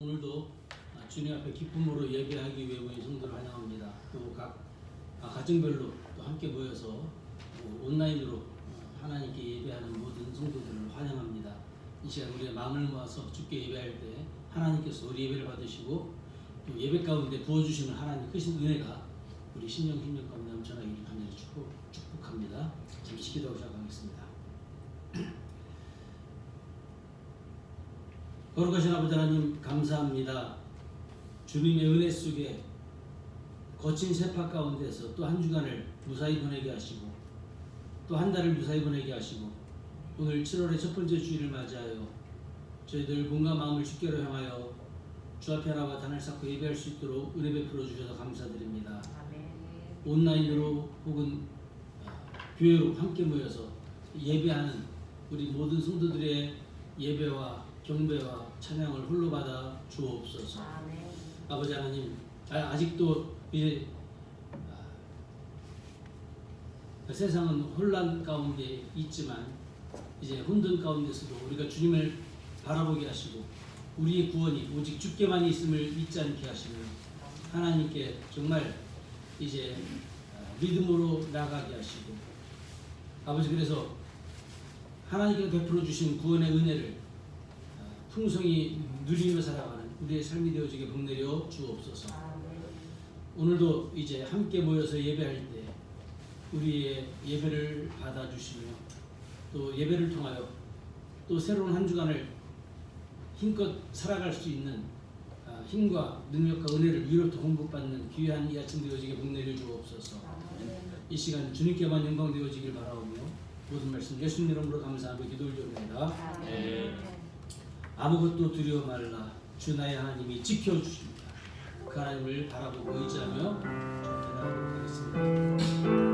오늘도 주님 앞에 기쁨으로 예배하기 위해 모인 성도를 환영합니다. 또 각 가정별로 또 함께 모여서 온라인으로 하나님께 예배하는 모든 성도들을 환영합니다. 이 시간 우리의 마음을 모아서 주께 예배할 때 하나님께서 우리 예배를 받으시고 또 예배 가운데 부어주시는 하나님 크신 은혜가 우리 심령 힘력 가운데 넘쳐나기를 간절히 축복합니다. 잠시 기도하고 시작하겠습니다. 거룩하신 아버지 하나님 감사합니다. 주님의 은혜 속에 거친 세파 가운데서 또 한 주간을 무사히 보내게 하시고 또 한 달을 무사히 보내게 하시고 오늘 7월의 첫 번째 주일을 맞이하여 저희들 몸과 마음을 주께로 향하여 주 앞에 나와 단을 쌓고 예배할 수 있도록 은혜 베풀어 주셔서 감사드립니다. 온라인으로 혹은 교회로 함께 모여서 예배하는 우리 모든 성도들의 예배와 경배와 찬양을 홀로 받아 주옵소서. 아버지 하나님, 아직도 이제 세상은 혼란 가운데 있지만 이제 혼돈 가운데서도 우리가 주님을 바라보게 하시고 우리의 구원이 오직 주께만 있음을 믿지 않게 하시는 하나님께 정말 이제 믿음으로 나가게 하시고 아버지, 그래서 하나님께서 베풀어 주신 구원의 은혜를 풍성히 누리며 살아가는 우리의 삶이 되어지게 복내려 주옵소서. 오늘도 이제 함께 모여서 예배할 때 우리의 예배를 받아주시며 또 예배를 통하여 또 새로운 한 주간을 힘껏 살아갈 수 있는 힘과 능력과 은혜를 위로부터 공급받는 귀한 이 아침 되어지게 복내려 주옵소서. 이 시간 주님께만 영광 되어지길 바라오며 모든 말씀 예수님 이름으로 감사하며 기도 올려옵니다. 아무것도 두려워 말라. 주 나의 하나님이 지켜주십니다. 그 하나님을 바라보고 의지하며 기도하도록 하겠습니다.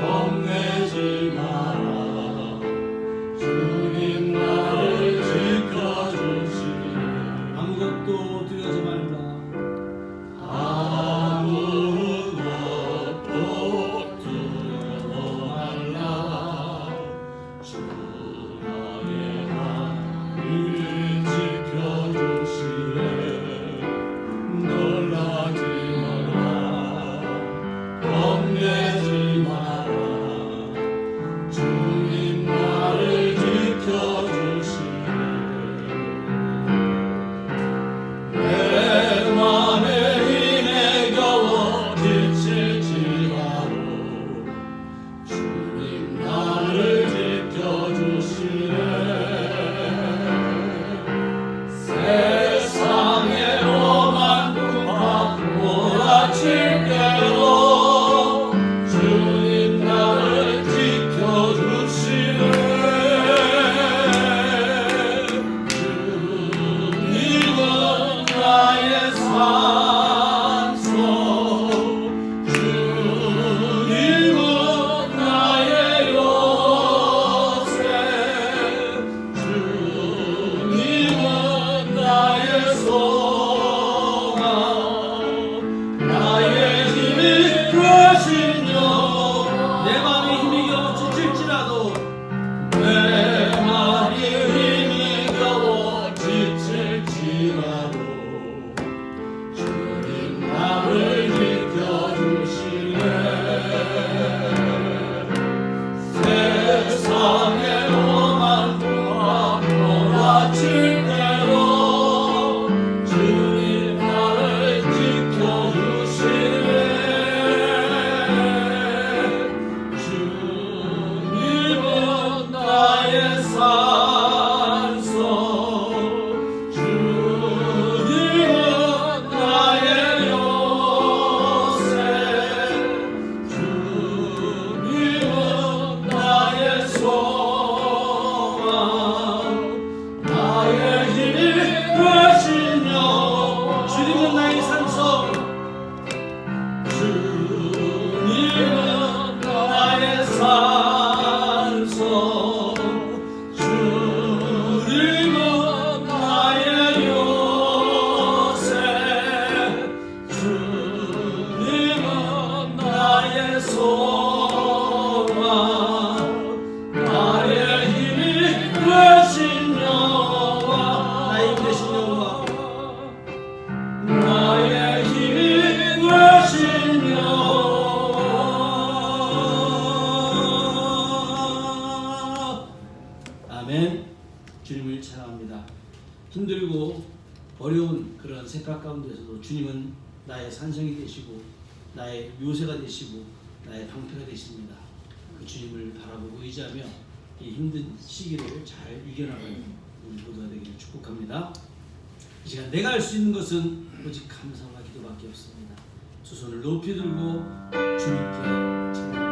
겁내지 마라. 주님은 나의 산소, 주님은 나의 요새, 주님은 나의 소망, 나의 힘이 되신 여호와, 나의 힘이 되신 여호와, 나의 힘이 되신 여호와. 아멘. 주님을 찬양합니다. 힘들고 어려운 그런 생각 가운데서도 주님은 나의 산성이 되시고 나의 요새가 되시고 나의 방패가 되십니다. 그 주님을 바라보고 의지하며 이 힘든 시기를 잘 이겨나가는 우리 모두가 되기를 축복합니다. 이 시간 내가 할 수 있는 것은 오직 감사와 기도밖에 없습니다. 두 손을 높이 들고 주님께 찬양합니다.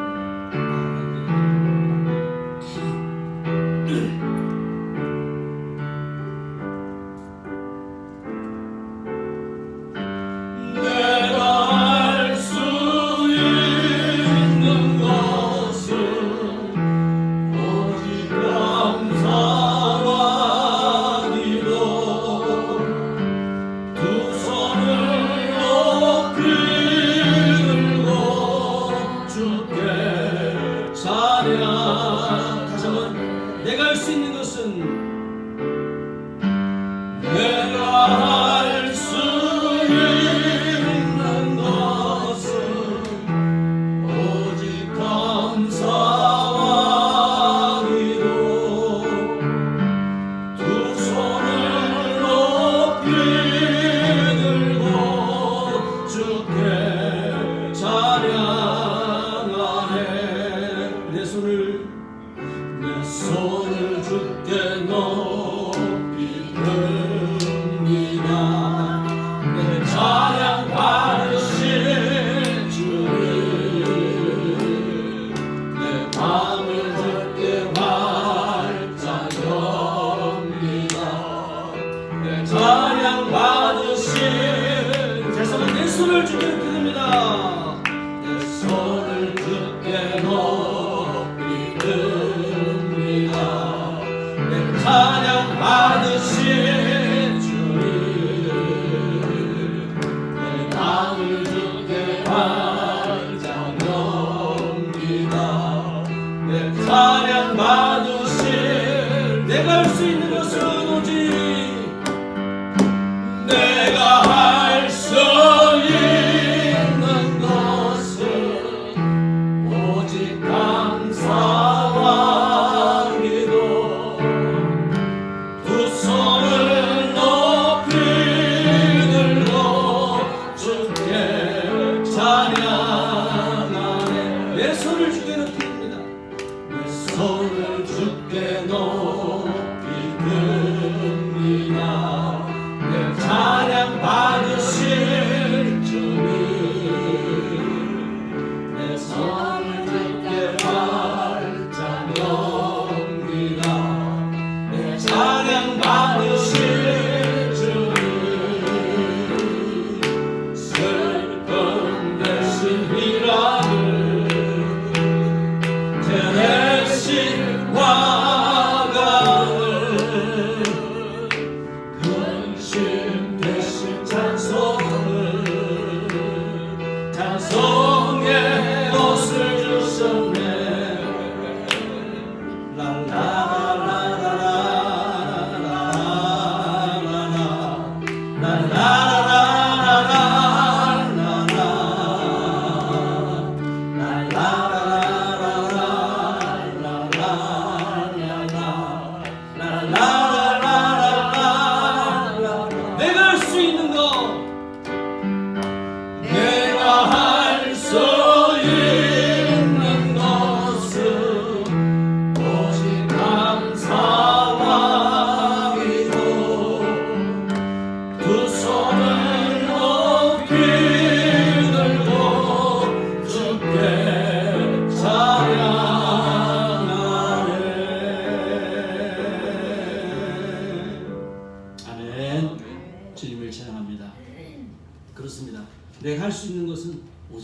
내가 할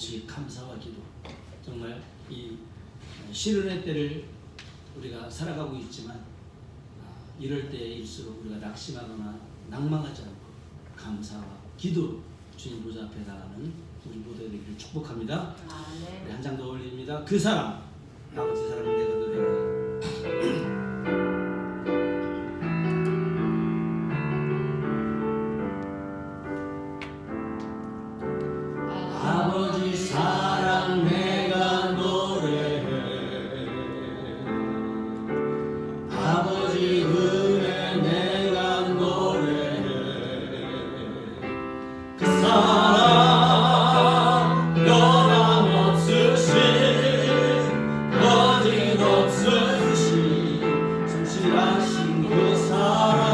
오직 감사와 기도. 정말 이 시련의 때를 우리가 살아가고 있지만 이럴 때일수록 우리가 낙심하거나 낭망하지 않고 감사와 기도 주님 보좌 앞에 나가는 우리 모두가 되기를 축복합니다. 우리 한 장 더 올립니다. 그 사람, 아버지 사랑은 내가 노래해. 아버지 사랑 내가 노래해. 아버지 은혜 내가 노래해. 그 사랑 변함없으신 거짓없으신 성실하신 그 사랑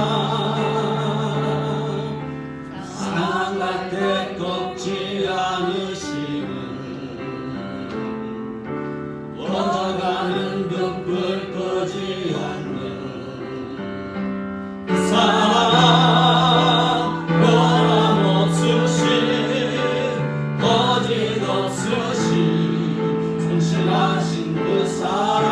상할 때 꺾지 않으시는 번져가는 촛불 끄지 않는 그 사랑 변함없으신 거짓없으신 성실하신 그 사랑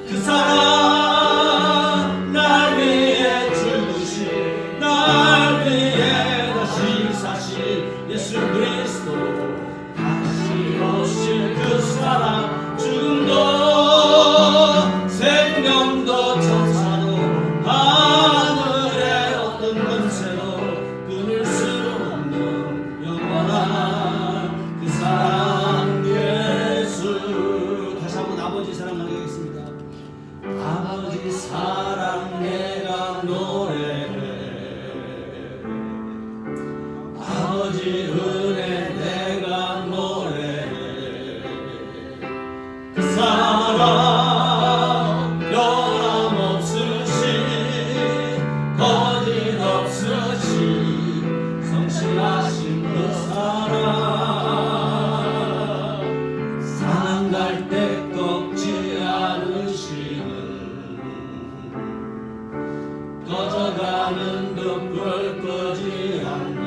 그 사랑 날 위해 죽으신 날 위해 다시 사실 예수 그리스도 다시 오실 그 사랑 죽음도 생명도 천사도 하늘의 어떤 권세도 끊을 수 없는 영원한 그 사랑 예수. 다시 한번 아버지 사랑 나가겠습니다. 아버지 사랑 내가 노래해. 아버지 은혜 내가 노래해. 그 사랑 변함없으신 거짓없으신 성실하신 그 사랑 상할 때 꺾지 않으시는 꺼져가는 촛불 끄지 않는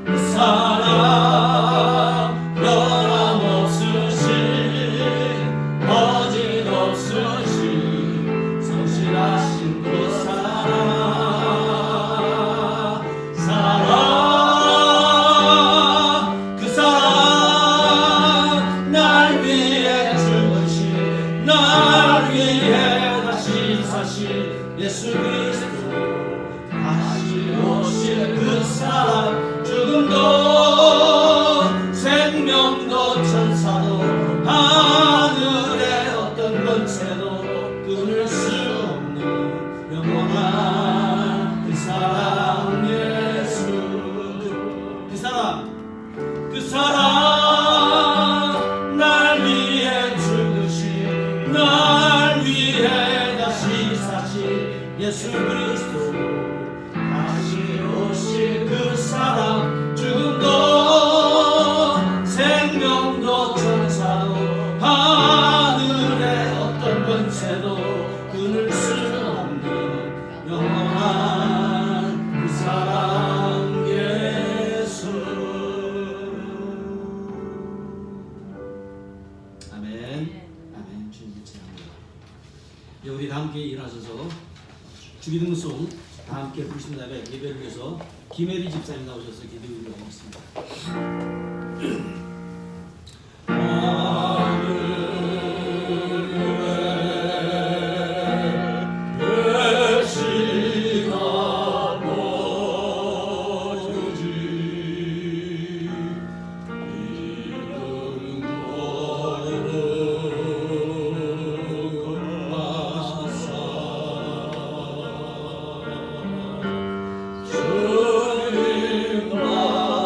그 사랑 변함없으신 거짓없으신 성실하신 그 사랑 그 사랑 날 위해 죽으신 날 위해 다시 사실 예수 그리스도 다시 오실 그 사랑 죽음도 생명도 천사도 하늘의 어떤 권세도 끊을 수 없는 영원한 그 사랑 예수. 그 사랑 날 위해 죽으신 날 위해 다시 사신 예수 그리스도 다시 오실 그 사랑 죽음도 생명도 천사도 하늘의 어떤 권세도 끊을 수 없는 영원한 그 사랑 예수. 아멘. 아멘. 주님 찬양합니다. 우리 다 함께 일어나셔서 주기도문송 다 함께 부르신 다음에 예배를 위해서 김혜리 집사님 나오셔서 기도 드리겠습니다. 주님 나라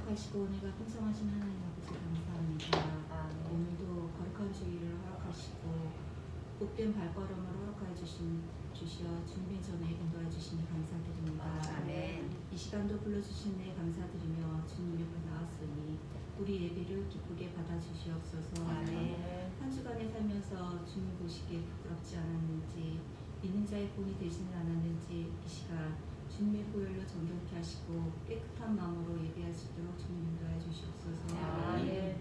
거룩하시고 은혜가 풍성하신 하나님 아버지 감사합니다. 아멘. 오늘도 거룩한 주일을 허락하시고 복된 발걸음을 허락하여 주시어 주님의 전에 인도해 주시니 감사드립니다. 아멘. 이 시간도 불러주신 데 감사드리며 주님 옆에 나왔으니 우리 예배를 기쁘게 받아주시옵소서. 아멘. 한 주간에 살면서 주님 보시기에 부끄럽지 않았는지 믿는 자의 본이 되지는 않았는지 이 시간 주님의 보혈로 정결케 하시고 깨끗한 마음으로 예배할 수 있도록 주님 인도해 주시옵소서. 아멘.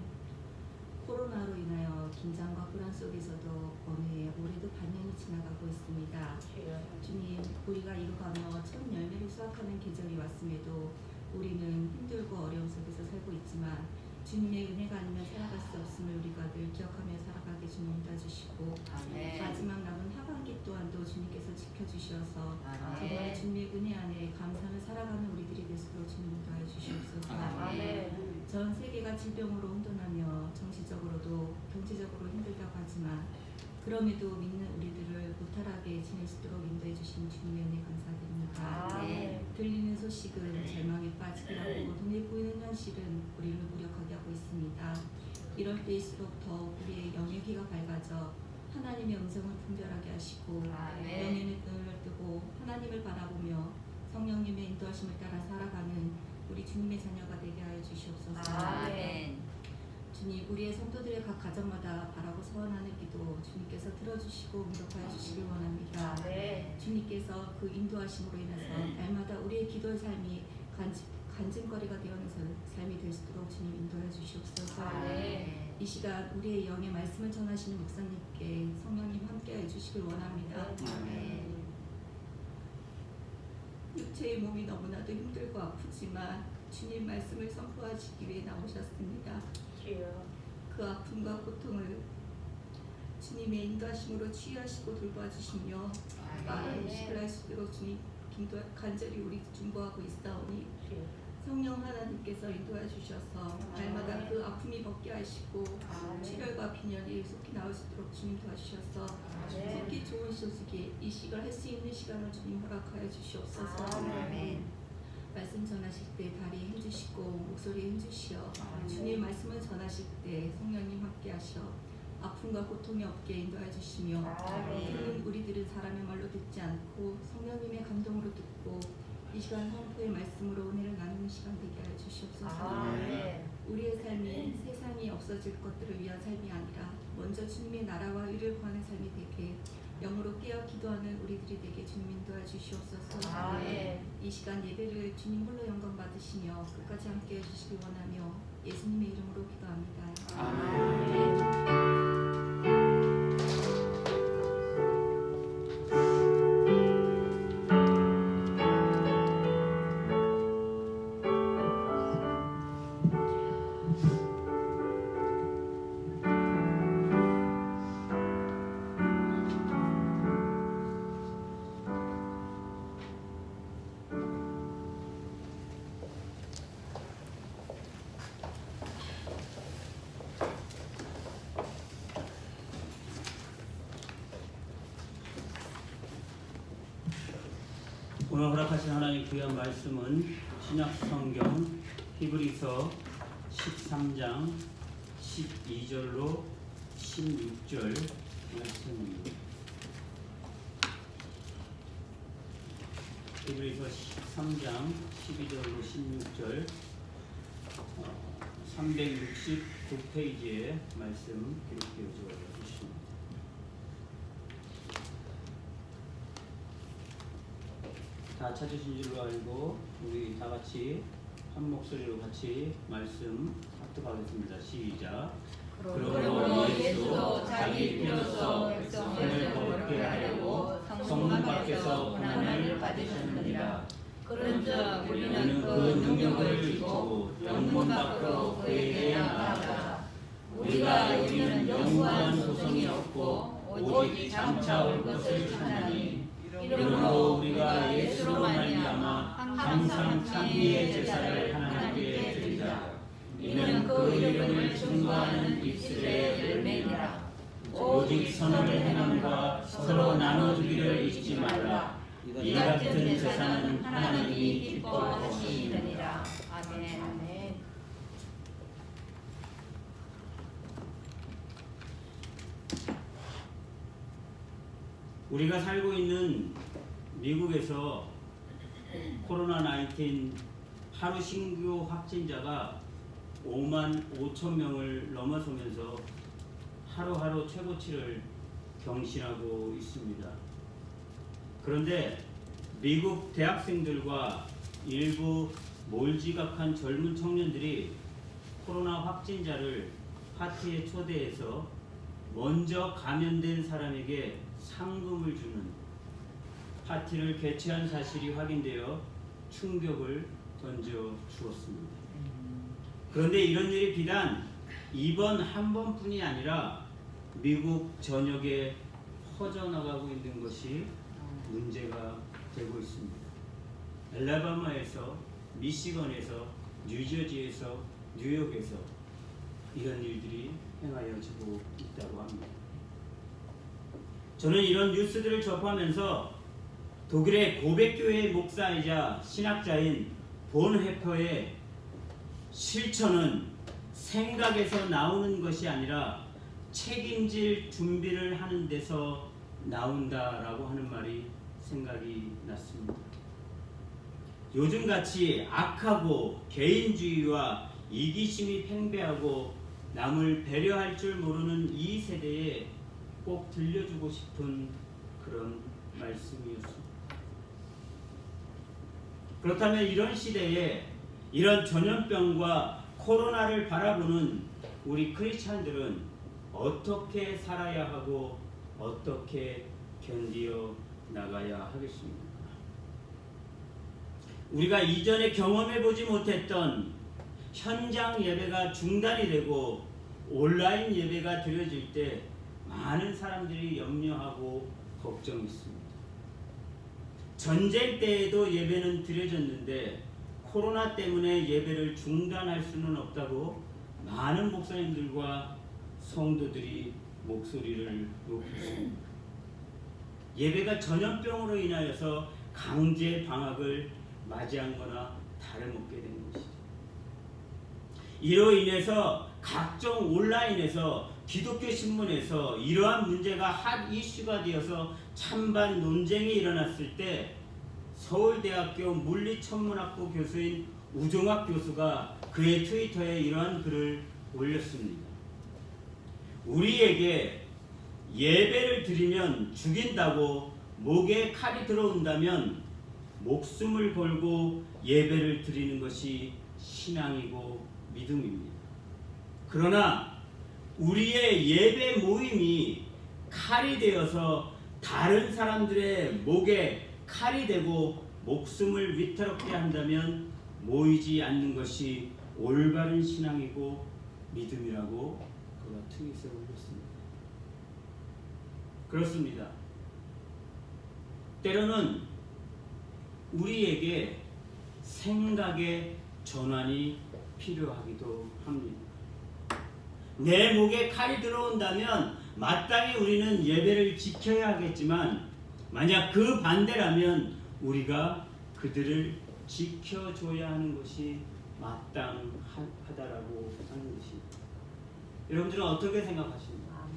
코로나로 인하여 긴장과 불안 속에서도 어느 해 올해도 반년이 지나가고 있습니다. 주님, 우리가 이루가며 첫 열매를 수확하는 계절이 왔음에도 우리는 힘들고 어려움 속에서 살고 있지만 주님의 은혜가 아니면 살아갈 수 없음을 우리가 늘 기억하며 살아가게 주님 인도해주시고 아멘. 마지막 남은 하반기 또한도 주님께서 지켜주셔서 아멘. 정말 주님의 은혜 안에 감사하며 살아가는 우리들이 될 수 있도록 주님 인도해 주시옵소서. 아멘. 전 세계가 질병으로 혼돈하며 정치적으로도 경제적으로 힘들다고 하지만 그럼에도 믿는 우리들을 무탈하게 지낼 수 있도록 인도해 주신 주님의 은혜 감사드립니다. 아멘. 들리는 소식은 절망에 빠지기라고 눈에 보이는 현실은 우리를 무력하게 하고 있습니다. 이럴 때일수록 더욱 우리의 영의 귀가 밝아져 하나님의 음성을 분별하게 하시고 아멘. 영의 눈을 뜨고 하나님을 바라보며 성령님의 인도하심을 따라 살아가는 우리 주님의 자녀가 되게 하여 주시옵소서. 아멘. 주님, 우리의 성도들의 각 가정마다 바라고 서원하는 기도 주님께서 들어주시고 응답하여 주시길 원합니다. 아멘. 주님께서 그 인도하심으로 인해서 날마다 우리의 기도의 삶이 간증거리가 되어오는 삶이 될 수 있도록 주님 인도해 주시옵소서. 아멘. 이 시간 우리의 영의 말씀을 전하시는 목사님께 성령님 함께해 주시길 원합니다. 아멘. 육체의 몸이 너무나도 힘들고 아프지만 주님 말씀을 선포하시기 위해 나오셨습니다. 그 아픔과 고통을 주님의 인도하심으로 치유하시고 돌봐주시며 빠른 의식을 할 수 있도록 주님 간절히 우리 중보하고 있사오니 성령 하나님께서 인도해 주셔서 날마다 그 아픔이 벗게 하시고 출혈과 빈혈이 속히 나올 수 있도록 주님 도와주셔서 속히 좋은 소식이 이 시간 할 수 있는 시간을 주님 허락하여 주시옵소서. 아멘. 말씀 전하실 때 다리 힘주시고 목소리 힘주시어 주님 말씀을 전하실 때 성령님 함께 하셔 아픔과 고통이 없게 인도해 주시며 아멘. 우리들은 사람의 말로 듣지 않고 성령님의 감동으로 듣고 이 시간 선포의 말씀으로 은혜를 나누는 시간 되게 하여 주시옵소서. 아멘. 우리의 삶이 세상이 없어질 것들을 위한 삶이 아니라 먼저 주님의 나라와 의를 구하는 삶이 되게 영으로 깨어 기도하는 우리들이 되게 주님 인도해 주시옵소서. 아멘. 이 시간 예배를 주님 홀로 영광 받으시며 끝까지 함께 해주시길 원하며 예수님의 이름으로 기도합니다. 아멘. 오늘 허락하신 하나님 귀한 말씀은 신약 성경 히브리서 13장 12절로 16절 말씀입니다. 히브리서 13장 12절로 16절 369페이지의 말씀 기록되어 있습니다. 다 찾으신 줄로 알고 우리 다 같이 한 목소리로 같이 말씀 합독하겠습니다. 시작. 그러므로 예수도 자기 피로써 백성을 거룩하게 하려고 성문 밖에서 고난을 받으셨느니라. 그런즉 우리는 그 능력을 비추고 영문 밖으로 그에게 나아가자. 우리는 영구한 소성이 없고 오직 장차 올 것을 찾나니 이러므로 우리가 예수로 말미암아 항상 찬미의 제사를 하나님께 드리자. 이는 그 이름을 증거하는 입술의 열매니라. 오직 선을 행함과 서로 나눠주기를 잊지 말라. 이 같은 제사는 하나님이 기뻐하시느니라. 아멘. 우리가 살고 있는 미국에서 코로나19 하루 신규 확진자가 5만 5천 명을 넘어서면서 하루하루 최고치를 경신하고 있습니다. 그런데 미국 대학생들과 일부 몰지각한 젊은 청년들이 코로나 확진자를 파티에 초대해서 먼저 감염된 사람에게 상금을 주는 파티를 개최한 사실이 확인되어 충격을 던져 주었습니다. 그런데 이런 일이 비단 이번 한 번뿐이 아니라 미국 전역에 퍼져나가고 있는 것이 문제가 되고 있습니다. 엘라바마에서, 미시건에서, 뉴저지에서, 뉴욕에서 이런 일들이 행하여지고 있다고 합니다. 저는 이런 뉴스들을 접하면서 독일의 고백교회의 목사이자 신학자인 본헤퍼의 실천은 생각에서 나오는 것이 아니라 책임질 준비를 하는 데서 나온다라고 하는 말이 생각이 났습니다. 요즘같이 악하고 개인주의와 이기심이 팽배하고 남을 배려할 줄 모르는 이 세대에 꼭 들려주고 싶은 그런 말씀이었습니다. 그렇다면 이런 시대에 이런 전염병과 코로나를 바라보는 우리 크리스찬들은 어떻게 살아야 하고 어떻게 견디어 나가야 하겠습니까? 우리가 이전에 경험해보지 못했던 현장 예배가 중단이 되고 온라인 예배가 드려질 때 많은 사람들이 염려하고 걱정했습니다. 전쟁 때에도 예배는 드려졌는데 코로나 때문에 예배를 중단할 수는 없다고 많은 목사님들과 성도들이 목소리를 높였습니다. 예배가 전염병으로 인하여서 강제 방학을 맞이한 거나 다름없게 된 것이죠. 이로 인해서 각종 온라인에서 기독교 신문에서 이러한 문제가 핫 이슈가 되어서 찬반 논쟁이 일어났을 때 서울대학교 물리천문학부 교수인 우종학 교수가 그의 트위터에 이러한 글을 올렸습니다. 우리에게 예배를 드리면 죽인다고 목에 칼이 들어온다면 목숨을 걸고 예배를 드리는 것이 신앙이고 믿음입니다. 그러나 우리의 예배 모임이 칼이 되어서 다른 사람들의 목에 칼이 되고 목숨을 위태롭게 한다면 모이지 않는 것이 올바른 신앙이고 믿음이라고 그가 트윗에 올렸습니다. 그렇습니다. 때로는 우리에게 생각의 전환이 필요하기도 합니다. 내 목에 칼이 들어온다면 마땅히 우리는 예배를 지켜야 하겠지만 만약 그 반대라면 우리가 그들을 지켜줘야 하는 것이 마땅하다라고 하는 것입니다. 여러분들은 어떻게 생각하십니까?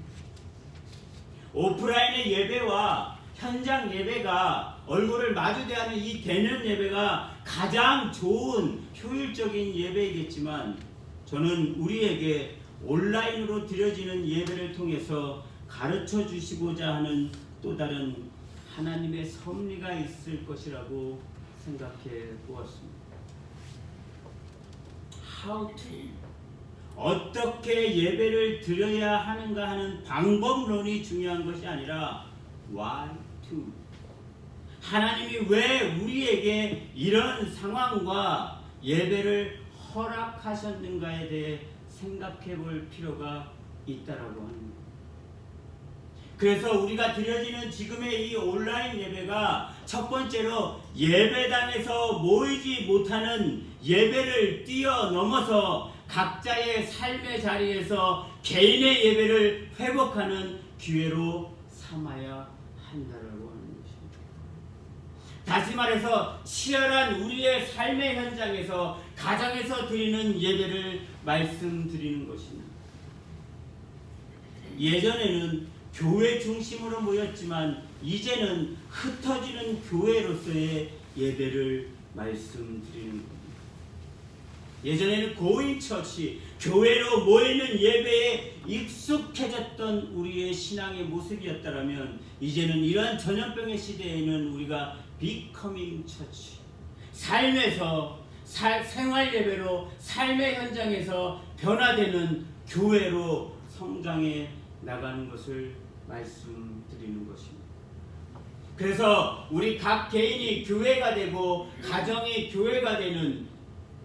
오프라인의 예배와 현장 예배가 얼굴을 마주대하는 이 대면 예배가 가장 좋은 효율적인 예배이겠지만 저는 우리에게 온라인으로 드려지는 예배를 통해서 가르쳐 주시고자 하는 또 다른 하나님의 섭리가 있을 것이라고 생각해 보았습니다. How to 어떻게 예배를 드려야 하는가 하는 방법론이 중요한 것이 아니라 why to 하나님이 왜 우리에게 이런 상황과 예배를 허락하셨는가에 대해 생각해 볼 필요가 있다라고 합니다. 그래서 우리가 드려지는 지금의 이 온라인 예배가 첫 번째로 예배당에서 모이지 못하는 예배를 뛰어넘어서 각자의 삶의 자리에서 개인의 예배를 회복하는 기회로 삼아야 한다라고 하는 것입니다. 다시 말해서 치열한 우리의 삶의 현장에서 가정에서 드리는 예배를 말씀드리는 것입니다. 예전에는 교회 중심으로 모였지만 이제는 흩어지는 교회로서의 예배를 말씀드리는 겁니다. 예전에는 고인처치, 교회로 모이는 예배에 익숙해졌던 우리의 신앙의 모습이었다면 이제는 이러한 전염병의 시대에는 우리가 비커밍 처치, 삶에서 생활 예배로 삶의 현장에서 변화되는 교회로 성장해 나가는 것을 말씀드리는 것입니다. 그래서 우리 각 개인이 교회가 되고 가정이 교회가 되는,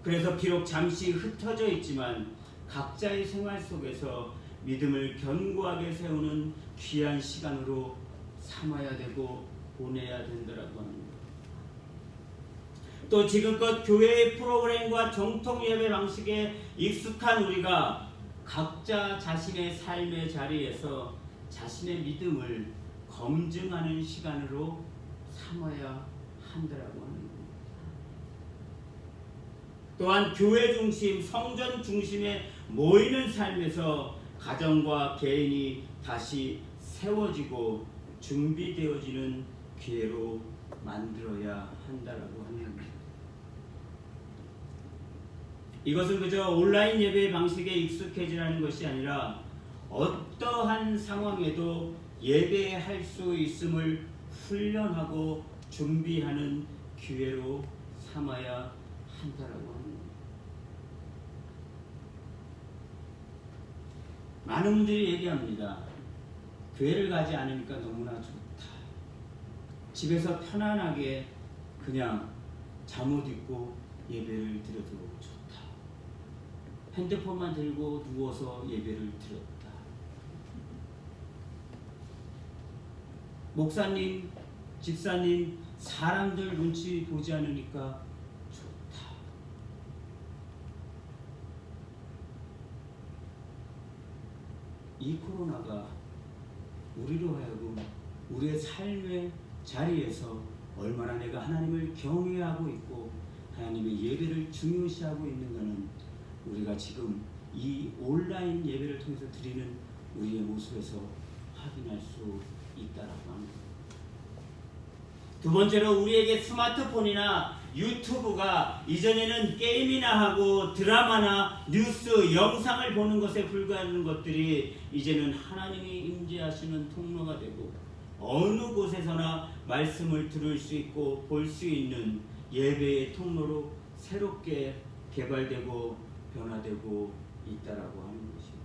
그래서 비록 잠시 흩어져 있지만 각자의 생활 속에서 믿음을 견고하게 세우는 귀한 시간으로 삼아야 되고 보내야 된다라고 합니다. 또 지금껏 교회의 프로그램과 정통 예배 방식에 익숙한 우리가 각자 자신의 삶의 자리에서 자신의 믿음을 검증하는 시간으로 삼아야 한다라고 하는 겁니다. 또한 교회 중심, 성전 중심에 모이는 삶에서 가정과 개인이 다시 세워지고 준비되어지는 기회로 만들어야 한다라고 하는 겁니다. 이것은 그저 온라인 예배 방식에 익숙해지라는 것이 아니라 어떠한 상황에도 예배할 수 있음을 훈련하고 준비하는 기회로 삼아야 한다라고 합니다. 많은 분들이 얘기합니다. 교회를 가지 않으니까 너무나 좋다. 집에서 편안하게 그냥 잠옷 입고 예배를 드려도 좋다. 핸드폰만 들고 누워서 예배를 드렸다. 목사님, 집사님, 사람들 눈치 보지 않으니까 좋다. 이 코로나가 우리로 하여금 우리의 삶의 자리에서 얼마나 내가 하나님을 경외하고 있고 하나님의 예배를 중요시하고 있는가는 우리가 지금 이 온라인 예배를 통해서 드리는 우리의 모습에서 확인할 수 있다라고 합니다. 두 번째로 우리에게 스마트폰이나 유튜브가 이전에는 게임이나 하고 드라마나 뉴스, 영상을 보는 것에 불과한 것들이 이제는 하나님이 임재하시는 통로가 되고 어느 곳에서나 말씀을 들을 수 있고 볼 수 있는 예배의 통로로 새롭게 개발되고 변화되고 있다라고 하는 것입니다.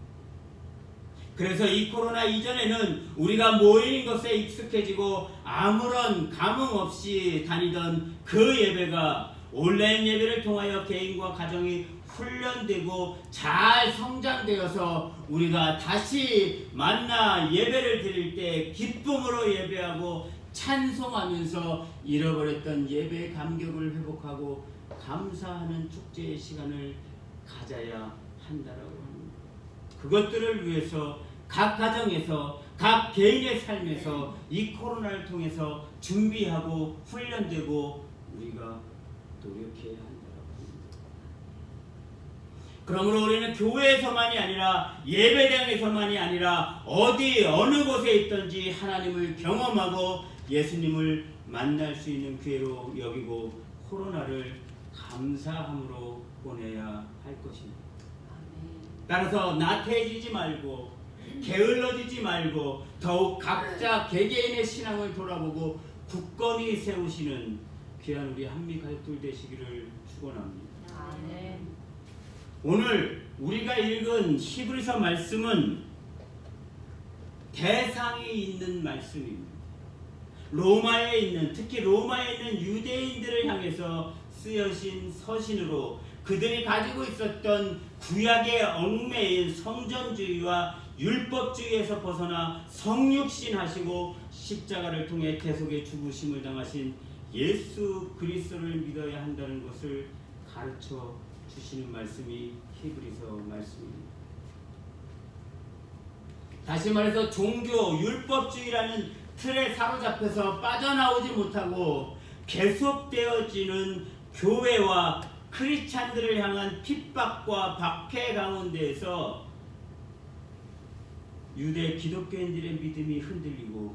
그래서 이 코로나 이전에는 우리가 모이는 것에 익숙해지고 아무런 감흥 없이 다니던 그 예배가 온라인 예배를 통하여 개인과 가정이 훈련되고 잘 성장되어서 우리가 다시 만나 예배를 드릴 때 기쁨으로 예배하고 찬송하면서 잃어버렸던 예배의 감격을 회복하고 감사하는 축제의 시간을 가져야 한다라고 합니다. 그것들을 위해서 각 가정에서 각 개인의 삶에서 이 코로나를 통해서 준비하고 훈련되고 우리가 노력해야 한다라고 합니다. 그러므로 우리는 교회에서만이 아니라 예배당에서만이 아니라 어디 어느 곳에 있든지 하나님을 경험하고 예수님을 만날 수 있는 기회로 여기고 코로나를 감사함으로 보내야 할 것입니다. 따라서 나태해지지 말고 게을러지지 말고 더욱 각자 개개인의 신앙을 돌아보고 굳건히 세우시는 귀한 우리 한미가족들 되시기를 축원합니다. 아멘. 오늘 우리가 읽은 히브리서 말씀은 대상이 있는 말씀입니다. 로마에 있는, 특히 로마에 있는 유대인들을 향해서 쓰여진 서신으로 그들이 가지고 있었던 구약의 얽매인 성전주의와 율법주의에서 벗어나 성육신하시고 십자가를 통해 대속의 죽으심을 당하신 예수 그리스도를 믿어야 한다는 것을 가르쳐 주시는 말씀이 히브리서 말씀입니다. 다시 말해서 종교 율법주의라는 틀에 사로잡혀서 빠져나오지 못하고 계속되어지는 교회와 크리스찬들을 향한 핍박과 박해 가운데에서 유대 기독교인들의 믿음이 흔들리고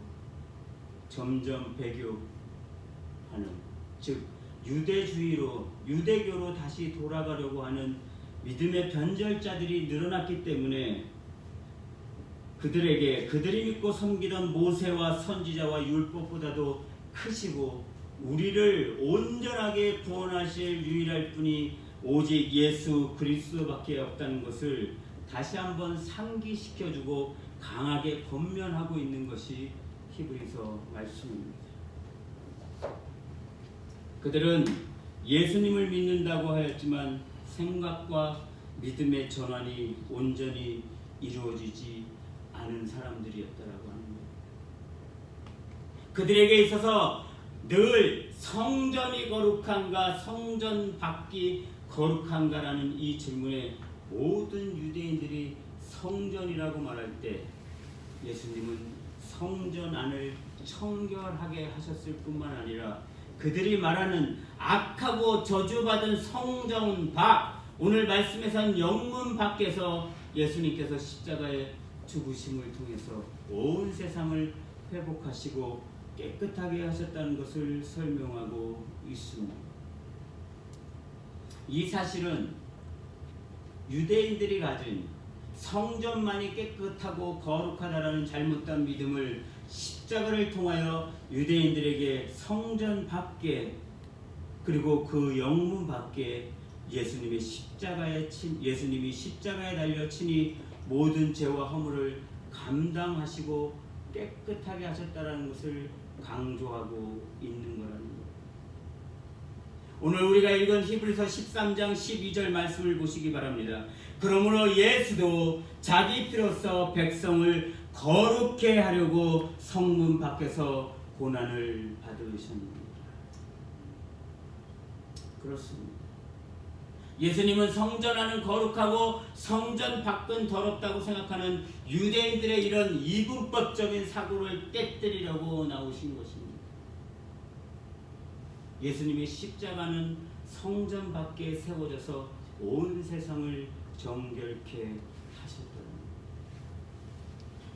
점점 배교하는, 즉 유대교로 다시 돌아가려고 하는 믿음의 변절자들이 늘어났기 때문에 그들에게 그들이 믿고 섬기던 모세와 선지자와 율법보다도 크시고 우리를 온전하게 구원하실 유일할 분이 오직 예수 그리스도밖에 없다는 것을 다시 한번 상기시켜주고 강하게 권면하고 있는 것이 히브리서 말씀입니다. 그들은 예수님을 믿는다고 하였지만 생각과 믿음의 전환이 온전히 이루어지지 않은 사람들이었다라고 하는 거예요. 그들에게 있어서 늘 성전이 거룩한가 성전 밖이 거룩한가라는 이 질문에 모든 유대인들이 성전이라고 말할 때 예수님은 성전 안을 청결하게 하셨을 뿐만 아니라 그들이 말하는 악하고 저주받은 성전 밖, 오늘 말씀에선 영문 밖에서 예수님께서 십자가의 죽으심을 통해서 온 세상을 회복하시고 깨끗하게 하셨다는 것을 설명하고 있습니다. 이 사실은 유대인들이 가진 성전만이 깨끗하고 거룩하다라는 잘못된 믿음을 십자가를 통하여 유대인들에게 성전 밖에 그리고 그 영문 밖에 예수님이 십자가에 달려 친히 모든 죄와 허물을 감당하시고 깨끗하게 하셨다라는 것을 강조하고 있는 거라는 거예요. 오늘 우리가 읽은 히브리서 13장 12절 말씀을 보시기 바랍니다. 그러므로 예수도 자기 피로써 백성을 거룩해 하려고 성문 밖에서 고난을 받으셨습니다. 그렇습니다. 예수님은 성전 안은 거룩하고 성전 밖은 더럽다고 생각하는 유대인들의 이런 이분법적인 사고를 깨뜨리려고 나오신 것입니다. 예수님의 십자가는 성전 밖에 세워져서 온 세상을 정결케 하셨더라.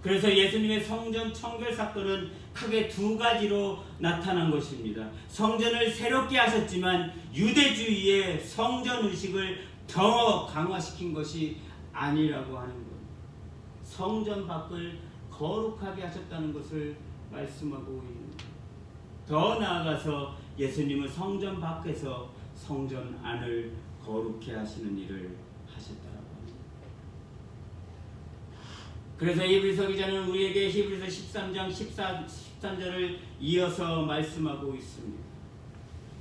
그래서 예수님의 성전 청결 사건은 크게 두 가지로 나타난 것입니다. 성전을 새롭게 하셨지만 유대주의의 성전 의식을 더 강화시킨 것이 아니라고 하는 것. 성전 밖을 거룩하게 하셨다는 것을 말씀하고 있습니다. 더 나아가서 예수님은 성전 밖에서 성전 안을 거룩해 하시는 일을 하셨다고 합니다. 그래서 히브리서 기자는 우리에게 히브리서 13장 13절을 이어서 말씀하고 있습니다.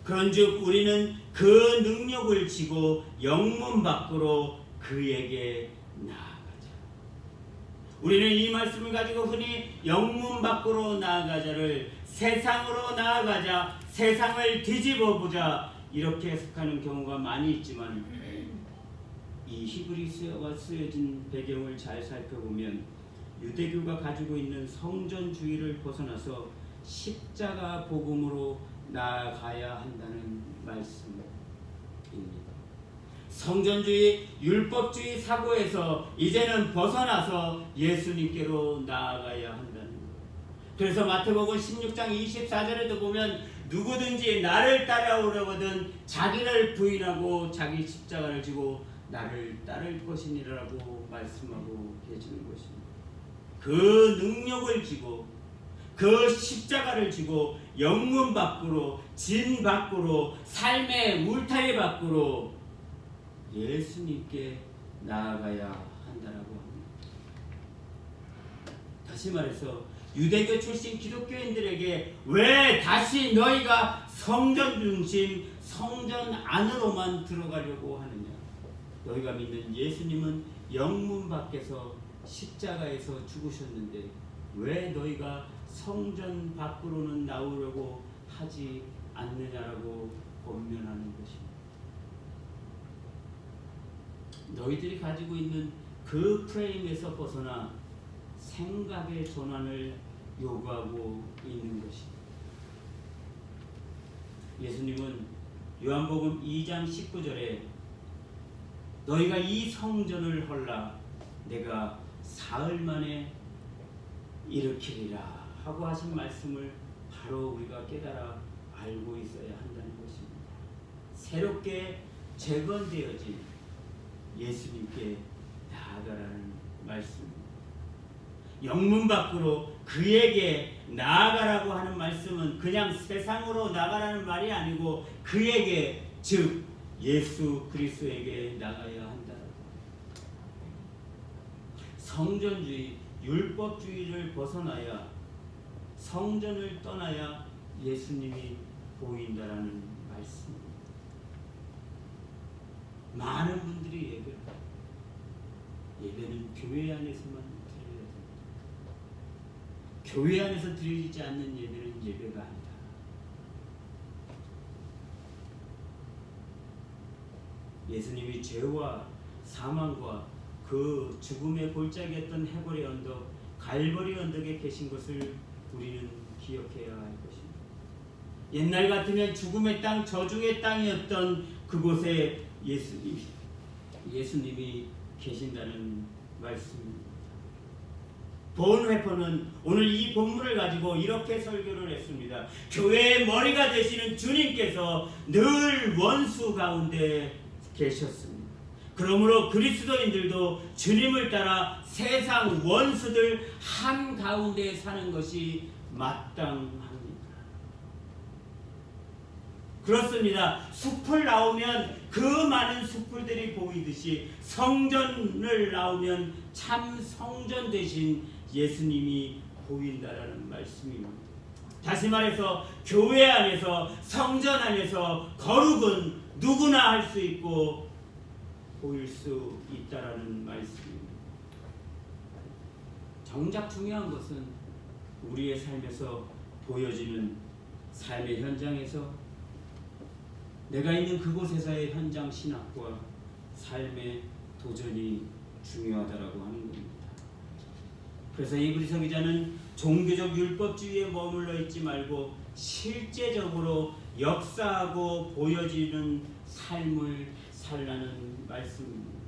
그런즉 우리는 그 능력을 지고 영문 밖으로 그에게 나아가자. 우리는 이 말씀을 가지고 흔히 영문 밖으로 나아가자를 세상으로 나아가자, 세상을 뒤집어 보자 이렇게 해석하는 경우가 많이 있지만 이 히브리서가 쓰여진 배경을 잘 살펴보면 유대교가 가지고 있는 성전주의를 벗어나서 십자가 복음으로 나아가야 한다는 말씀입니다. 성전주의, 율법주의 사고에서 이제는 벗어나서 예수님께로 나아가야 한다는 거예요. 그래서 마태복음 16장 24절에도 보면 누구든지 나를 따라오려거든 자기를 부인하고 자기 십자가를 지고 나를 따를 것이니라고 말씀하고 계시는 것입니다. 그 능력을 지고 그 십자가를 지고 영문 밖으로, 진 밖으로, 삶의 울타리 밖으로 예수님께 나아가야 한다라고 합니다. 다시 말해서 유대교 출신 기독교인들에게 왜 다시 너희가 성전 중심, 성전 안으로만 들어가려고 하느냐? 너희가 믿는 예수님은 영문 밖에서 십자가에서 죽으셨는데 왜 너희가 성전 밖으로는 나오려고 하지 않느냐라고 권면하는 것입니다. 너희들이 가지고 있는 그 프레임에서 벗어나 생각의 전환을 요구하고 있는 것입니다. 예수님은 요한복음 2장 19절에 너희가 이 성전을 헐라 내가 사흘 만에 일으키리라 하고 하신 말씀을 바로 우리가 깨달아 알고 있어야 한다는 것입니다. 새롭게 재건되어진 예수님께 나아가라는 말씀입니다. 영문 밖으로 그에게 나아가라고 하는 말씀은 그냥 세상으로 나가라는 말이 아니고 그에게, 즉 예수 그리스도에게 나가야 한다라고. 성전주의, 율법주의를 벗어나야, 성전을 떠나야 예수님이 보인다라는 말씀입니다. 많은 분들이 예배는 교회 안에서만 드려야 됩니다. 교회 안에서 드려지지 않는 예배는 예배가 아니다. 예수님이 죄와 사망과 그 죽음의 골짜기였던 해골의 언덕, 갈보리 언덕에 계신 것을 우리는 기억해야 할 것입니다. 옛날 같으면 죽음의 땅, 저주의 땅이었던 그곳에 예수님이 계신다는 말씀입니다. 본회포는 오늘 이 본문을 가지고 이렇게 설교를 했습니다. 교회의 머리가 되시는 주님께서 늘 원수 가운데 계셨습니다. 그러므로 그리스도인들도 주님을 따라 세상 원수들 한가운데 사는 것이 마땅합니다. 그렇습니다. 숲을 나오면 그 많은 숲들이 보이듯이 성전을 나오면 참 성전 되신 예수님이 보인다라는 말씀입니다. 다시 말해서 교회 안에서, 성전 안에서 거룩은 누구나 할 수 있고 보일 수 있다라는 말씀입니다. 정작 중요한 것은 우리의 삶에서 보여지는 삶의 현장에서, 내가 있는 그곳에서의 현장 신학과 삶의 도전이 중요하다라고 하는 겁니다. 그래서 이브리서 기자는 종교적 율법주의에 머물러 있지 말고 실제적으로 역사하고 보여지는 삶을 살라는 말씀입니다.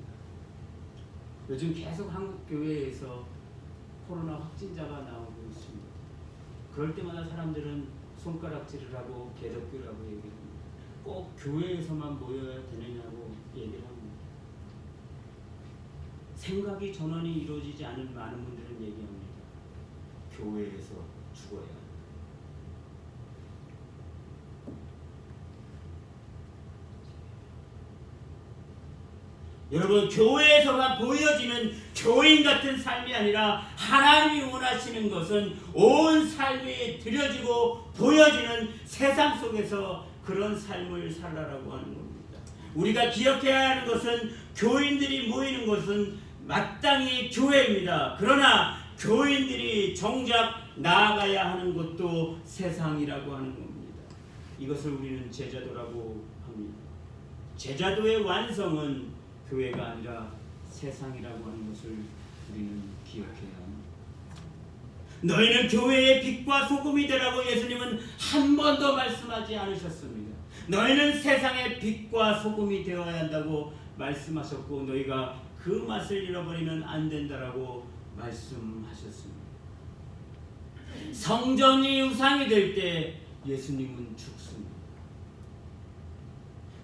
요즘 계속 한국 교회에서 코로나 확진자가 나오고 있습니다. 그럴 때마다 사람들은 손가락질을 하고 개덕교를 하고 얘기합니다. 꼭 교회에서만 모여야 되느냐고 얘기를 합니다. 생각이 전환이 이루어지지 않은 많은 분들은 얘기합니다. 교회에서 죽어야 한다. 여러분, 교회에서만 보여지는 교인 같은 삶이 아니라 하나님이 원하시는 것은 온 삶이 드려지고 보여지는 세상 속에서 그런 삶을 살라라고 하는 겁니다. 우리가 기억해야 하는 것은 교인들이 모이는 곳은 마땅히 교회입니다. 그러나 교인들이 정작 나아가야 하는 곳도 세상이라고 하는 겁니다. 이것을 우리는 제자도라고 합니다. 제자도의 완성은 교회가 아니라 세상이라고 하는 것을 우리는 기억해야 합니다. 너희는 교회의 빛과 소금이 되라고 예수님은 한 번도 말씀하지 않으셨습니다. 너희는 세상의 빛과 소금이 되어야 한다고 말씀하셨고, 너희가 그 맛을 잃어버리면 안 된다라고 말씀하셨습니다. 성전이 우상이 될 때 예수님은 죽습니다.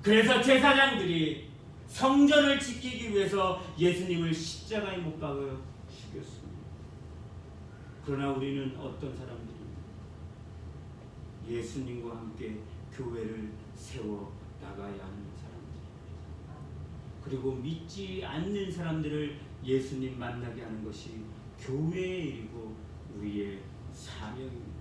그래서 제사장들이 성전을 지키기 위해서 예수님을 십자가에 못 박아 죽였습니다. 그러나 우리는 어떤 사람들입니까? 예수님과 함께 교회를 세워 나가야 하는 사람들입니다. 그리고 믿지 않는 사람들을 예수님 만나게 하는 것이 교회의 일이고 우리의 사명입니다.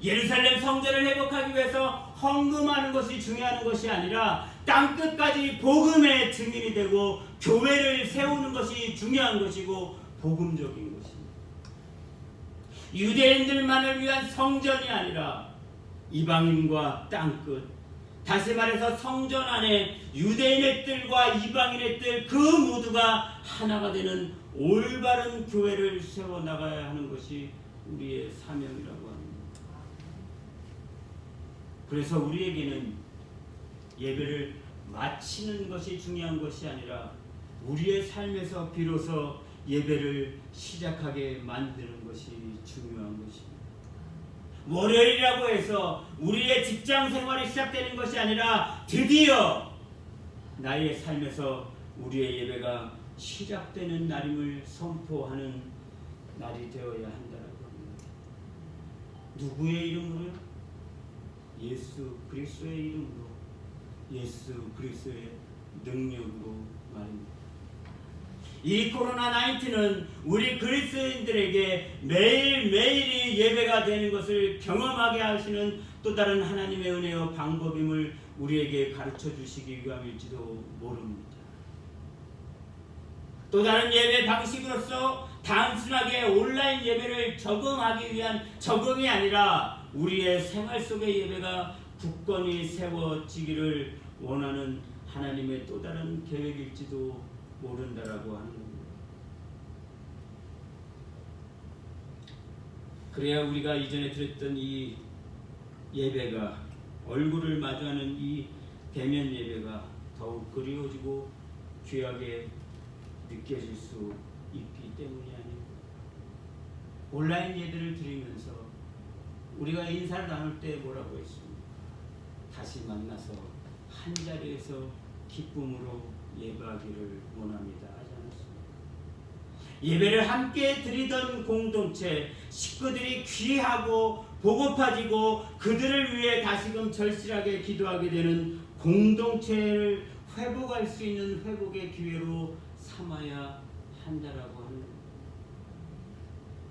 예루살렘 성전을 회복하기 위해서 헌금하는 것이 중요한 것이 아니라 땅끝까지 복음의 증인이 되고 교회를 세우는 것이 중요한 것이고 복음적인 것입니다. 유대인들만을 위한 성전이 아니라 이방인과 땅끝, 다시 말해서 성전 안에 유대인의 뜰과 이방인의 뜰, 그 모두가 하나가 되는 올바른 교회를 세워나가야 하는 것이 우리의 사명이라고 합니다. 그래서 우리에게는 예배를 마치는 것이 중요한 것이 아니라 우리의 삶에서 비로소 예배를 시작하게 만드는 것이 중요한 것입니다. 월요일이라고 해서 우리의 직장 생활이 시작되는 것이 아니라 드디어 나의 삶에서 우리의 예배가 시작되는 날임을 선포하는 날이 되어야 한다고 합니다. 누구의 이름으로요? 예수 그리스도의 이름으로, 예수 그리스도의 능력으로 말입니다. 이 코로나19는 우리 그리스도인들에게 매일매일이 예배가 되는 것을 경험하게 하시는 또 다른 하나님의 은혜와 방법임을 우리에게 가르쳐 주시기 위함일지도 모릅니다. 또 다른 예배 방식으로서 단순하게 온라인 예배를 적응하기 위한 적응이 아니라 우리의 생활 속의 예배가 굳건히 세워지기를 원하는 하나님의 또 다른 계획일지도 모른다라고 하는 겁니다. 그래야 우리가 이전에 드렸던 이 예배가, 얼굴을 마주하는 이 대면 예배가 더욱 그리워지고 귀하게 느껴질 수 있기 때문이 아니고, 온라인 예배를 드리면서 우리가 인사를 나눌 때 뭐라고 했습니까? 다시 만나서 한 자리에서 기쁨으로 예배하기를 원합니다 하지 않았습니까? 예배를 함께 드리던 공동체 식구들이 귀하고 보고파지고 그들을 위해 다시금 절실하게 기도하게 되는 공동체를 회복할 수 있는 회복의 기회로 삼아야 한다라고 하는 겁니다.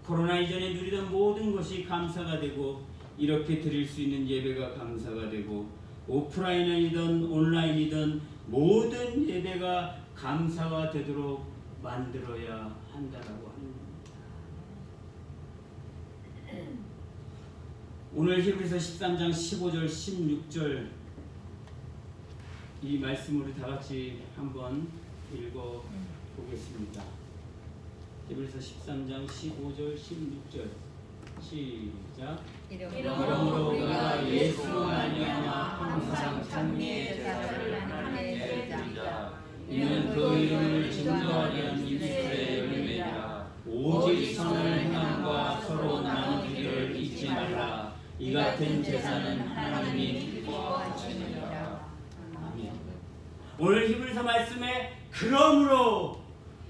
코로나 이전에 누리던 모든 것이 감사가 되고 이렇게 드릴 수 있는 예배가 감사가 되고 오프라인이든 온라인이든 모든 예배가 감사가 되도록 만들어야 한다라고 하는 겁니다. 오늘 히브리서 13장 15절 16절 이 말씀을 다 같이 한번 읽어 보겠습니다. 히브리서 13장 15절 16절 시작. 이러므로 우리가 예수로 말미암아 항상 찬미의 제사를 하나님께 드리자. 이는 그 이름을 증거하게 한 입술의 열매라. 오직 선을 행함과 서로 나누기를 잊지 말라. 이 같은 제사는 하나님이 기뻐하시느니라. 아멘. 오늘 히브리서 말씀에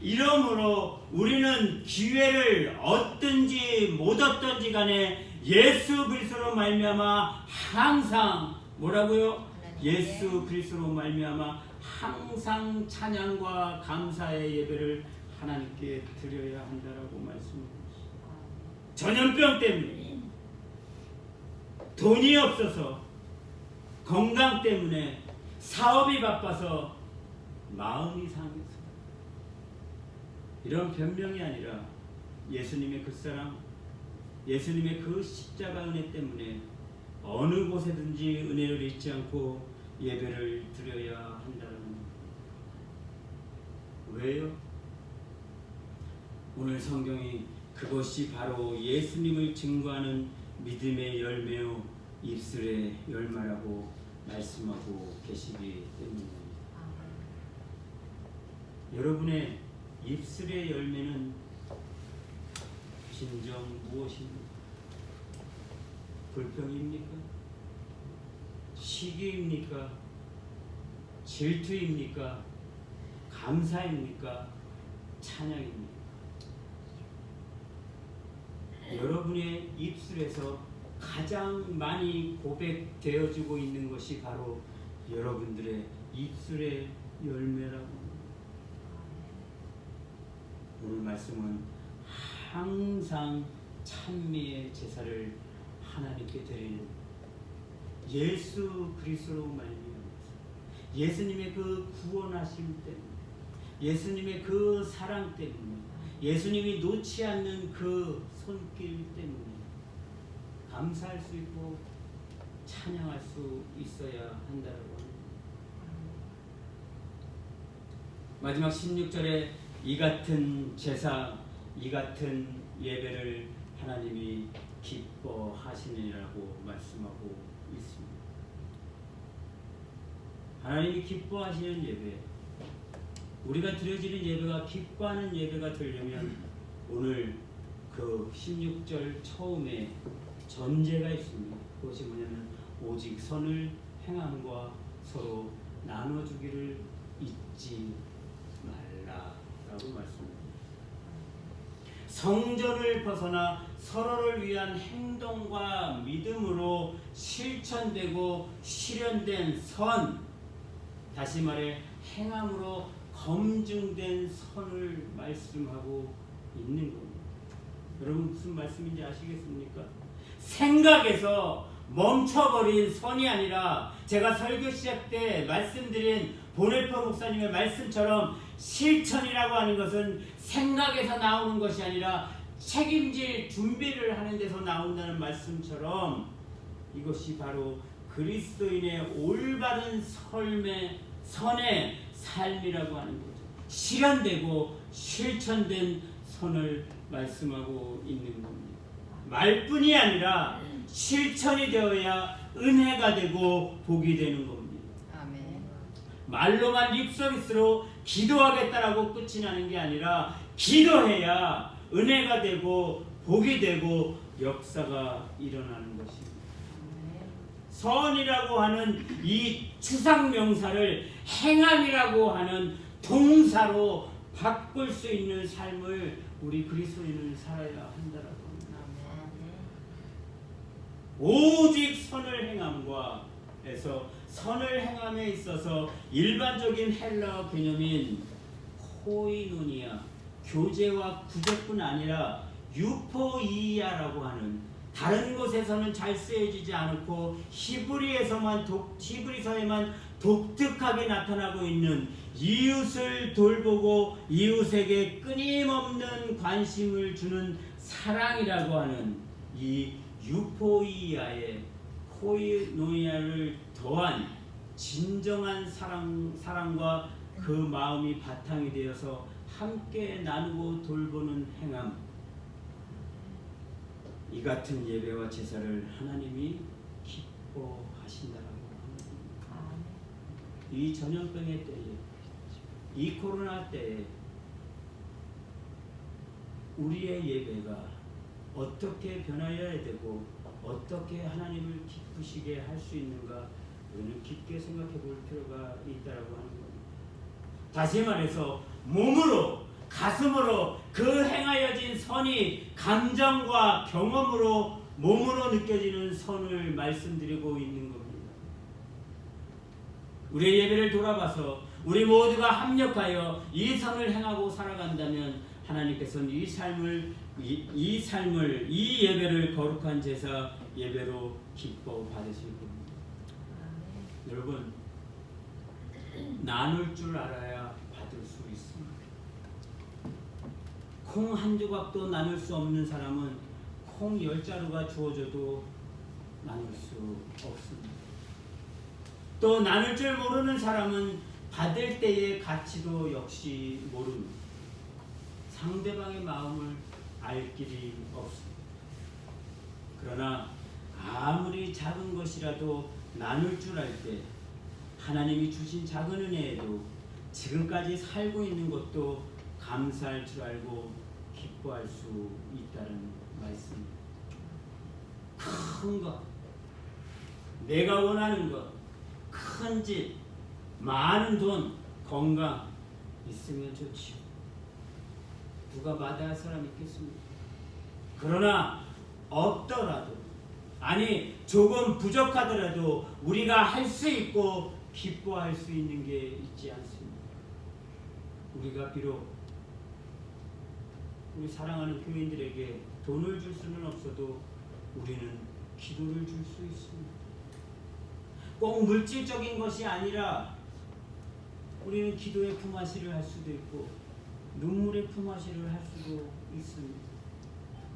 이러므로 우리는 기회를 얻든지 못 얻든지 간에 예수 그리스도로 말미암아 항상 뭐라고요? 예수 그리스도로 말미암아 항상 찬양과 감사의 예배를 하나님께 드려야 한다라고 말씀합니다. 전염병 때문에, 돈이 없어서, 건강 때문에, 사업이 바빠서, 마음이 상해서 이런 변명이 아니라 예수님의 그 사랑, 예수님의 그 십자가 은혜 때문에 어느 곳에든지 은혜를 잊지 않고 예배를 드려야 한다는 겁니다. 왜요? 오늘 성경이 그것이 바로 예수님을 증거하는 믿음의 열매요 입술의 열매라고 말씀하고 계시기 때문입니다. 여러분의 입술의 열매는 진정 무엇입니까? 불평입니까? 시기입니까? 질투입니까? 감사입니까? 찬양입니까? 여러분의 입술에서 가장 많이 고백되어지고 있는 것이 바로 여러분들의 입술의 열매라고 합니다. 오늘 말씀은 항상 찬미의 제사를 하나님께 드리는 예수 그리스도로 말미암아서 예수님의 그 구원하심 때문에, 예수님의 그 사랑 때문에, 예수님이 놓지 않는 그 손길 때문에 감사할 수 있고 찬양할 수 있어야 한다고 합니다. 마지막 16절에 이 같은 제사, 이 같은 예배를 하나님이 기뻐하시느니라고 말씀하고 있습니다. 하나님이 기뻐하시는 예배, 우리가 드려지는 예배가 기뻐하는 예배가 되려면 오늘 그 16절 처음에 전제가 있습니다. 그것이 뭐냐면 오직 선을 행함과 서로 나눠주기를 잊지 말라라고 말씀합니다. 성전을 벗어나 서로를 위한 행동과 믿음으로 실천되고 실현된 선, 다시 말해 행함으로 검증된 선을 말씀하고 있는 겁니다. 여러분 무슨 말씀인지 아시겠습니까? 생각에서 멈춰버린 선이 아니라 제가 설교 시작 때 말씀드린 보넬퍼 목사님의 말씀처럼 실천이라고 하는 것은 생각에서 나오는 것이 아니라 책임질 준비를 하는 데서 나온다는 말씀처럼 이것이 바로 그리스도인의 올바른 선의 삶이라고 하는 거죠. 실현되고 실천된 선을 말씀하고 있는 겁니다. 말뿐이 아니라 실천이 되어야 은혜가 되고 복이 되는 겁니다. 아멘. 말로만 립서비스로 기도하겠다라고 끝이 나는 게 아니라 기도해야 은혜가 되고 복이 되고 역사가 일어나는 것입니다. 선이라고 하는 이 추상명사를 행함이라고 하는 동사로 바꿀 수 있는 삶을 우리 그리스도인은 살아야 한다라고 합니다. 오직 선을 행함과 해서 선을 행함에 있어서 일반적인 헬라어 개념인 코이노니아, 교제와 구제뿐 아니라 유포이아라고 하는 다른 곳에서는 잘 쓰여지지 않고 히브리서에만 독특하게 나타나고 있는 이웃을 돌보고 이웃에게 끊임없는 관심을 주는 사랑이라고 하는 이 유포이아의 코이노이아를 더한 진정한 사랑과 그 마음이 바탕이 되어서 함께 나누고 돌보는 행함, 이 같은 예배와 제사를 하나님이 기뻐하신다라고 합니다. 이 전염병의 때에, 이 코로나 때에 우리의 예배가 어떻게 변화해야 되고 어떻게 하나님을 기쁘시게 할 수 있는가, 우리는 깊게 생각해 볼 필요가 있다라고 하는 겁니다. 다시 말해서 몸으로, 가슴으로 그 행하여진 선이 감정과 경험으로 몸으로 느껴지는 선을 말씀드리고 있는 겁니다. 우리의 예배를 돌아봐서 우리 모두가 합력하여 이 선을 행하고 살아간다면 하나님께서는 이 예배를 거룩한 제사 예배로 기뻐 받으실 겁니다. 여러분, 나눌 줄 알아야 받을 수 있습니다. 콩 한 조각도 나눌 수 없는 사람은 콩 10자루가 주어져도 나눌 수 없습니다. 또 나눌 줄 모르는 사람은 받을 때의 가치도 역시 모릅니다. 상대방의 마음을 알 길이 없습니다. 그러나 아무리 작은 것이라도 나눌 줄 알 때 하나님이 주신 작은 은혜에도 지금까지 살고 있는 것도 감사할 줄 알고 기뻐할 수 있다는 말씀입니다. 큰 것, 내가 원하는 것, 큰 집, 많은 돈, 건강 있으면 좋지요. 누가 마다할 사람 있겠습니까? 그러나 없더라도, 아니 조금 부족하더라도 우리가 할 수 있고 기뻐할 수 있는 게 있지 않습니까? 우리가 비록 우리 사랑하는 교인들에게 돈을 줄 수는 없어도 우리는 기도를 줄 수 있습니다. 꼭 물질적인 것이 아니라 우리는 기도의 품앗이를 할 수도 있고 눈물의 품앗이를 할 수도 있습니다.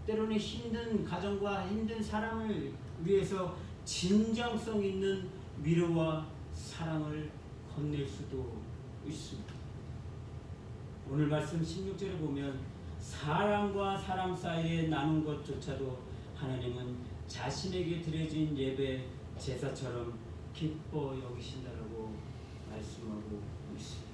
때로는 힘든 가정과 힘든 사람을 위해서 진정성 있는 위로와 사랑을 건넬 수도 있습니다. 오늘 말씀 16절에 보면 사람과 사람 사이에 나눈 것조차도 하나님은 자신에게 드려진 예배 제사처럼 기뻐 여기신다라고 말씀하고 있습니다.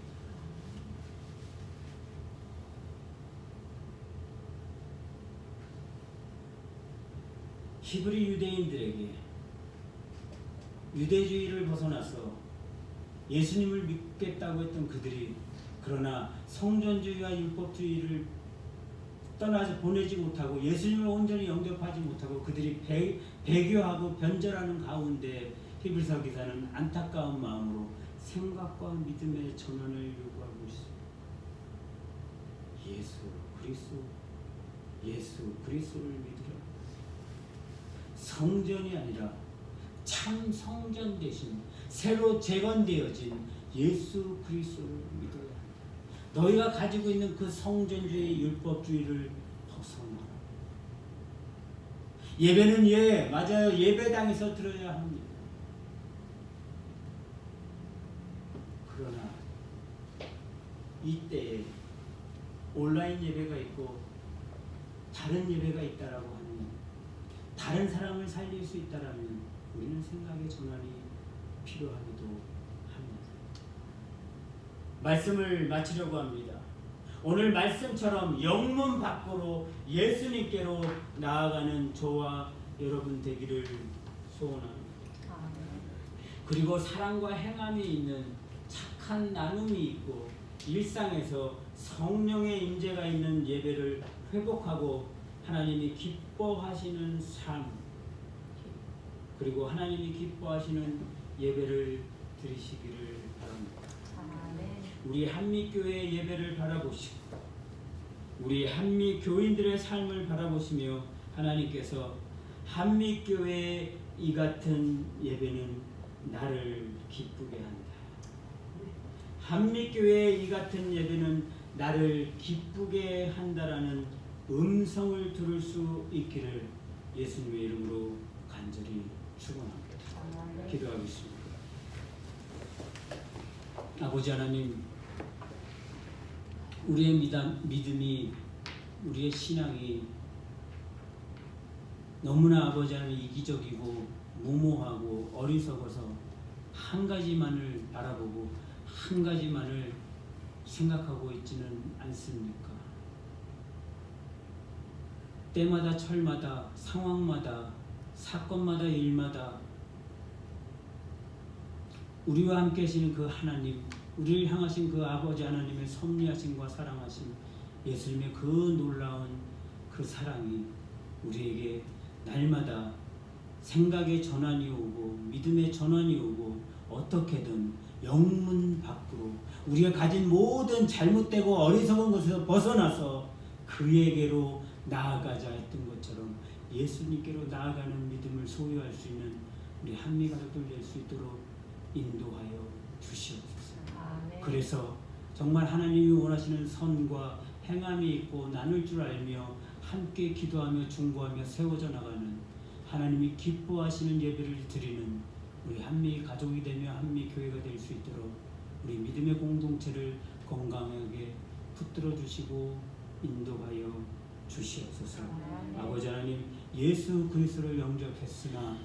히브리 유대인들에게 유대주의를 벗어나서 예수님을 믿겠다고 했던 그들이 그러나 성전주의와 율법주의를 떠나서 보내지 못하고 예수님을 온전히 영접하지 못하고 그들이 배교하고 변절하는 가운데 히브리서 기사는 안타까운 마음으로 생각과 믿음의 전환을 요구하고 있습니다. 예수 그리스도를 믿으라. 성전이 아니라 참 성전 대신 새로 재건되어진 예수 그리스도를 믿어야 한다. 너희가 가지고 있는 그 성전주의 율법주의를 벗어나라. 예배는 맞아요. 예배당에서 드려야 합니다. 그러나 이때에 온라인 예배가 있고 다른 예배가 있다라고 하는 다른 사람을 살릴 수 있다라면 우리는 생각의 전환이 필요하기도 합니다. 말씀을 마치려고 합니다. 오늘 말씀처럼 영문 밖으로 예수님께로 나아가는 저와 여러분 되기를 소원합니다. 그리고 사랑과 행함이 있는 착한 나눔이 있고 일상에서 성령의 임재가 있는 예배를 회복하고 하나님이 기뻐하시는 삶 그리고 하나님이 기뻐하시는 예배를 드리시기를 바랍니다. 우리 한미교회의 예배를 바라보시고 우리 한미교인들의 삶을 바라보시며 하나님께서 한미교회의 이 같은 예배는 나를 기쁘게 한다. 한미교회의 이 같은 예배는 나를 기쁘게 한다라는 음성을 들을 수 있기를 예수님의 이름으로 간절히 축원합니다. 기도하겠습니다. 아버지 하나님, 우리의 믿음이 우리의 신앙이 너무나 아버지 하나님 이기적이고 무모하고 어리석어서 한 가지만을 바라보고 한 가지만을 생각하고 있지는 않습니까? 때마다 철마다 상황마다 사건마다 일마다 우리와 함께 하시는 그 하나님, 우리를 향하신 그 아버지 하나님의 섭리하심과 사랑하심, 예수님의 그 놀라운 그 사랑이 우리에게 날마다 생각의 전환이 오고 믿음의 전환이 오고 어떻게든 영문 밖으로 우리가 가진 모든 잘못되고 어리석은 것에서 벗어나서 그에게로 나아가자 했던 것처럼 예수님께로 나아가는 믿음을 소유할 수 있는 우리 한미가족들 될 수 있도록 인도하여 주시옵소서. 그래서 정말 하나님이 원하시는 선과 행함이 있고 나눌 줄 알며 함께 기도하며 중보하며 세워져 나가는 하나님이 기뻐하시는 예배를 드리는 우리 한미 가족이 되며 한미 교회가 될 수 있도록 우리 믿음의 공동체를 건강하게 붙들어 주시고 인도하여 주시옵소서. 아버지 하나님, 예수 그리스도를 영접했으나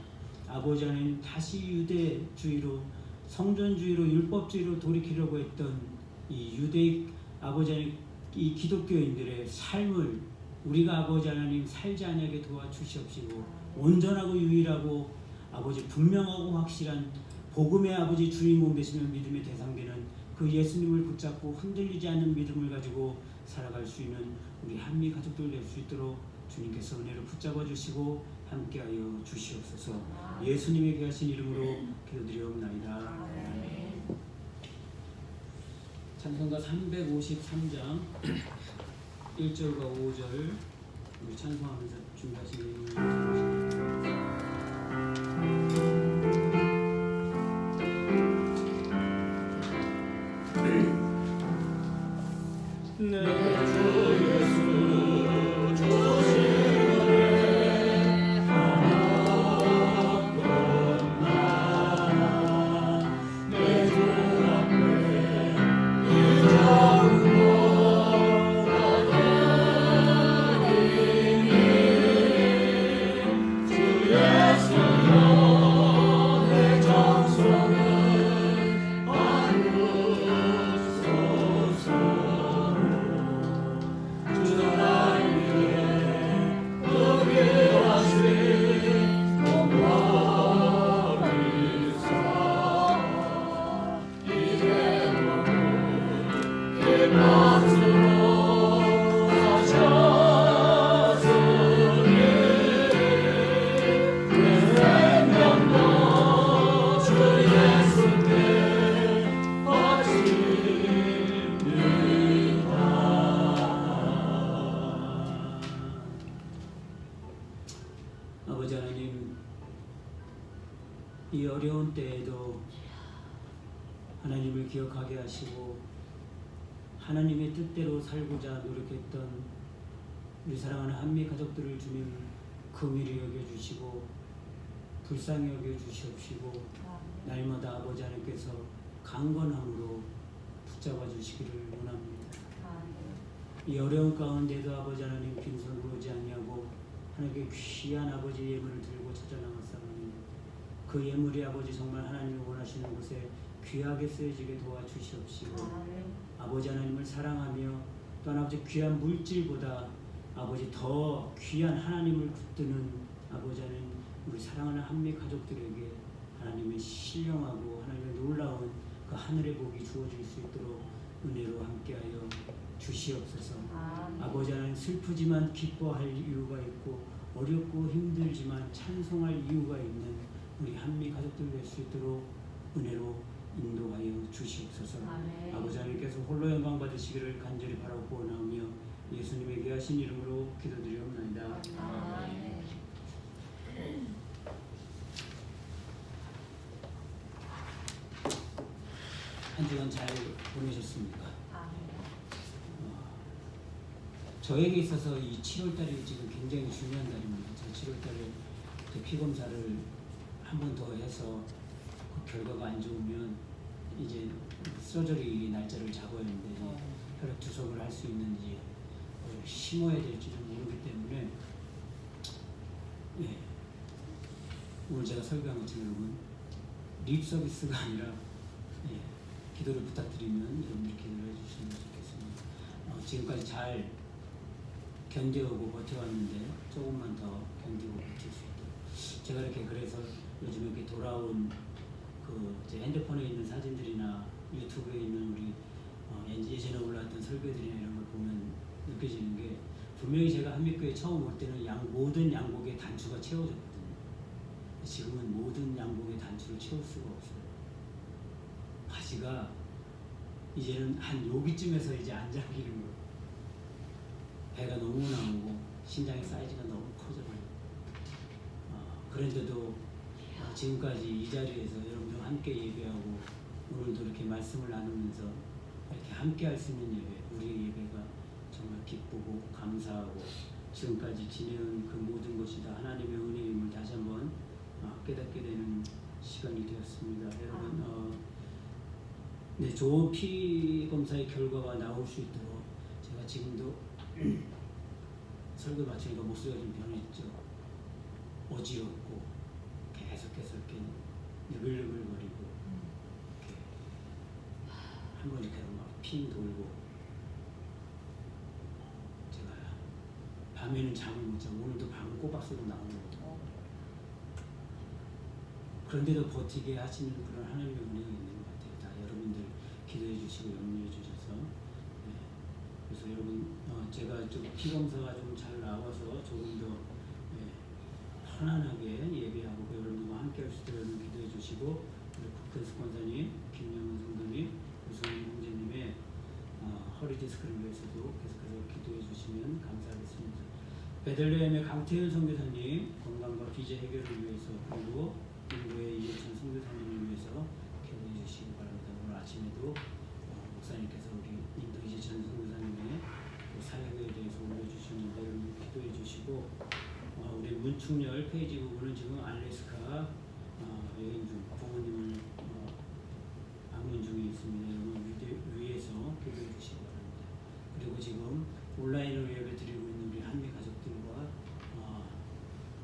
아버지 하나님 다시 유대주의로 성전주의로 율법주의로 돌이키려고 했던 이 유대 아버지 하나님 이 기독교인들의 삶을 우리가 아버지 하나님 살지 아니하게 도와주시옵시고 온전하고 유일하고 아버지 분명하고 확실한 복음의 아버지 주인공 되시며 믿음의 대상되는 그 예수님을 붙잡고 흔들리지 않는 믿음을 가지고 살아갈 수 있는 우리 한미 가족들 될 수 있도록 주님께서 은혜로 붙잡아 주시고 함께하여 주시옵소서. 예수님의 귀하신 이름으로 기도드리옵나이다. 찬송가 353장 1절과 5절 우리 찬송하면서 준비하시는 아버지 하나님, 이 어려운 때에도 하나님을 기억하게 하시고 하나님의 뜻대로 살고자 노력했던 우리 사랑하는 한미 가족들을 주님 긍휼히 여겨주시고 불쌍히 여겨주시옵시고 날마다 아버지 하나님께서 강건함으로 붙잡아 주시기를 원합니다. 이 어려운 가운데도 아버지 하나님 빈손 보지 아니하고 하나님께 귀한 아버지 예물을 들고 찾아나갔사오니 그 예물이 아버지 정말 하나님이 원하시는 곳에 귀하게 쓰여지게 도와주시옵시고 아버지 하나님을 사랑하며 또 아버지 귀한 물질보다 아버지 더 귀한 하나님을 붙드는 아버지 하나님 우리 사랑하는 한미 가족들에게 하나님의 신령하고 하나님의 놀라운 그 하늘의 복이 주어질 수 있도록 은혜로 함께하여 주시옵소서. 아버지 하나님 슬프지만 기뻐할 이유가 있고 어렵고 힘들지만 찬송할 이유가 있는 우리 한미 가족들 될 수 있도록 은혜로 인도하여 주시옵소서. 아버지 하나님께서 홀로 영광 받으시기를 간절히 바라고 원하며 예수님에게 하신 이름으로 기도드리옵나이다. 한 주간 잘 보내셨습니까? 저에게 있어서 이 7월달이 지금 굉장히 중요한 달입니다. 저 7월달에 피검사를 한 번 더 해서 그 결과가 안 좋으면 이제 서저리 날짜를 잡아야 하는데 혈액 투석을 할 수 있는지 심어야 될지를 모르기 때문에 오늘 제가 설교한 것처럼 여러분 립 서비스가 아니라 기도를 부탁드리면 여러분들 기도를 해주시면 좋겠습니다. 지금까지 잘 견뎌오고 버텨왔는데 조금만 더 견디고 버틸 수 있도록 제가 이렇게 그래서 요즘 이렇게 돌아온 제 핸드폰에 있는 사진들이나 유튜브에 있는 우리 예전에 올라왔던 설교들이나 이런 걸 보면 느껴지는 게 분명히 제가 한미교에 처음 올 때는 모든 양복의 단추가 채워졌거든요. 지금은 모든 양복의 단추를 채울 수가 없어요. 바지가 이제는 한 여기쯤에서 이제 안 잠기는 거예요. 배가 너무 나오고 신장의 사이즈가 너무 커져버려요. 그런데도 지금까지 이 자리에서 여러분들과 함께 예배하고 오늘도 이렇게 말씀을 나누면서 이렇게 함께 할 수 있는 예배, 우리의 예배가 정말 기쁘고 감사하고 지금까지 지내온 그 모든 것이 다 하나님의 은혜임을 다시 한번 깨닫게 되는 시간이 되었습니다. 여러분 좋은 피 검사의 결과가 나올 수 있도록 제가 지금도 설교 마치니까 목소리가 좀 변했죠. 어지럽고 계속해서 이렇게 느글느글거리고 이렇게 한번 이렇게 막 핑 돌고 제가 밤에는 잠을 못 자고 오늘도 밤 꼬박 새고 나오는 거고 그런데도 버티게 하시는 그런 하나님의 은혜가 있는 것 같아요. 다 여러분들 기도해 주시고 염려해 주셔서 그래서 여러분 제가 좀 피검사가 좀 잘 나와서 조금 더 편안하게 예배하고 여러분과 함께 할 수 있도록 기도해 주시고 우리 국태수 권사님, 김영은 성도님, 우성인 형제님의 허리 디스크를 위해서도 계속해서 기도해 주시면 감사하겠습니다. 베들레헴의 강태윤 선교사님 건강과 비제 해결을 위해서 그리고 인도의 이해찬 선교사님을 위해서 기도해 주시기 바랍니다. 오늘 아침에도 목사님께서 우리 인도 이재찬 선교사님의 사역에 대해서 올려주시는데 여러분 기도해 주시고 우리 문충렬 페이지 부분은 지금 알래스카 여행 중 부모님을 방문 중에 있습니다. 여러분 위에서 기도해 주시기 바랍니다. 그리고 지금 온라인으로 예배 드리고 있는 우리 한미 가족들과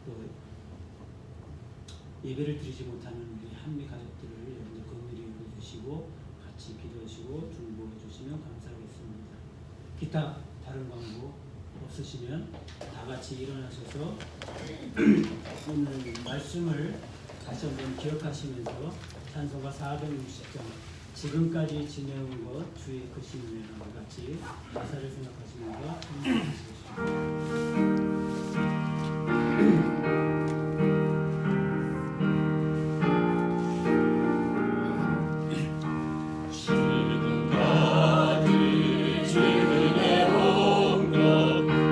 또 예배를 드리지 못하는 우리 한미 가족들을 여러분들 긍휼히 여겨주시고 같이 기도하시고 중보해 주시면 감사하겠습니다. 기타 다른 광고 없으시면 다 같이 일어나셔서 오늘 말씀을 다시 한번 기억하시면서 찬송가 460장 지금까지 지내온 것 주의 크신 은혜로 같이 가사를 생각하시면서 찬송하시겠습니다.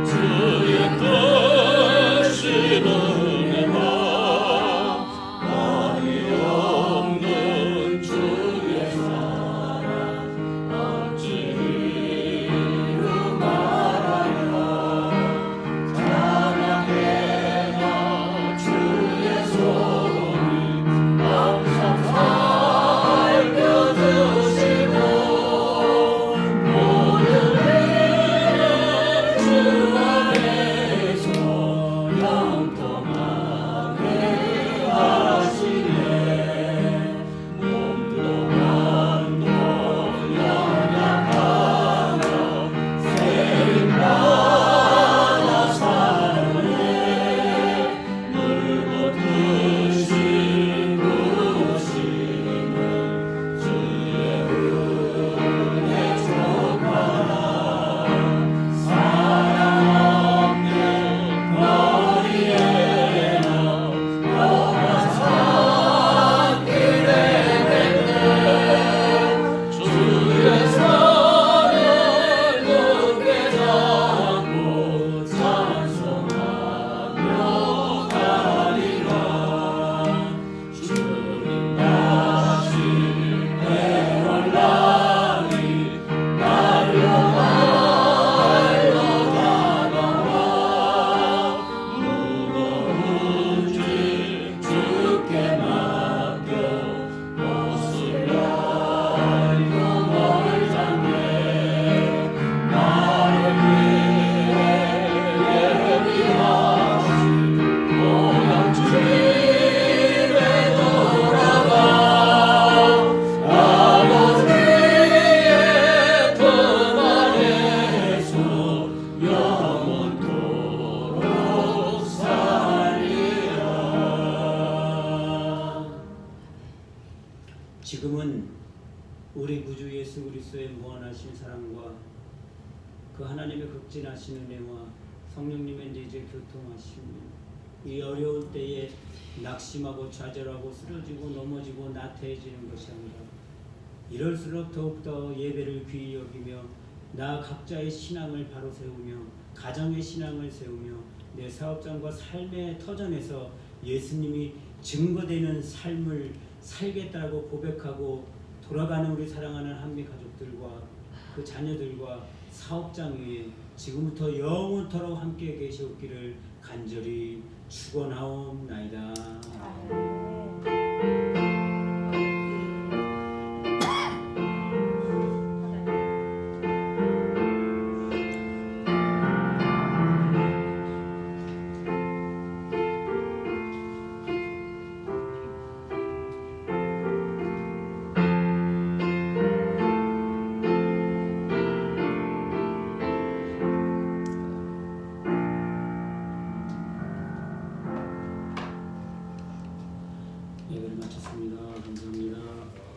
주의 크신 은혜 지금은 우리 구주 예수 그리스도의 무한하신 사랑과 그 하나님의 극진하신 은혜와 성령님의 이제 교통하심이 이 어려운 때에 낙심하고 좌절하고 쓰러지고 넘어지고 나태해지는 것이 아니라 이럴수록 더욱더 예배를 귀히 여기며 나 각자의 신앙을 바로 세우며 가정의 신앙을 세우며 내 사업장과 삶의 터전에서 예수님이 증거되는 삶을 살겠다고 고백하고 돌아가는 우리 사랑하는 한미 가족들과 그 자녀들과 사업장 위에 지금부터 영원토록 함께 계시옵기를 간절히 축원하옵나이다. 예배를 마쳤습니다. 감사합니다.